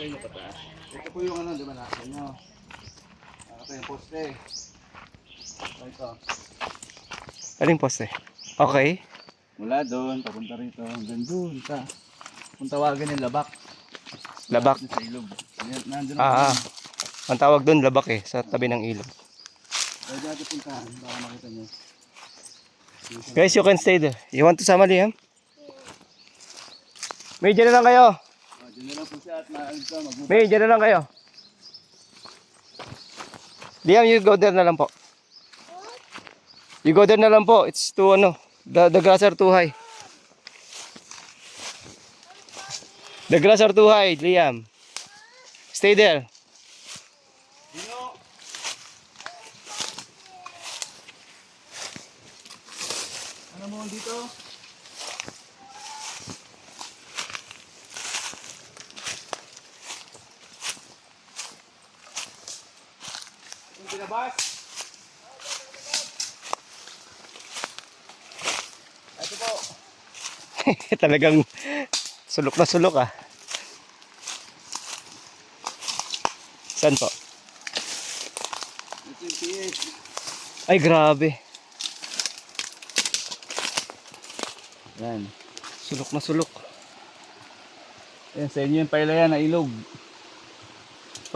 nyo pataas. Ito po yung ano, di ba nasa nyo? Ito yung poste. Ito. Aling poste? Okay. Mula doon, papunta rito, hanggang doon sa kung tawagan yung labak. Labak. Sa ilog. Nandun Ah, ang tawag doon labak eh, sa tabi ng ilog. Pwede natin puntahan, baka makita nyo. Guys, you can stay there. You want to sama Liam? May dyan na lang kayo. Diyan na lang po siya at magbukas. May dyan na lang kayo. Liam, you go there na lang po. You go there na lang po. It's too ano. The grass are too high. The grass are too high, Liam. Stay there. Dino! Ano mo dito? Yung pinabas? Ito po. Talagang sulok na sulok ah. Saan po? Ito yung PH. Ay, grabe. Yan. Sulok na sulok. Yan, sa inyo yung pailayan na ilog.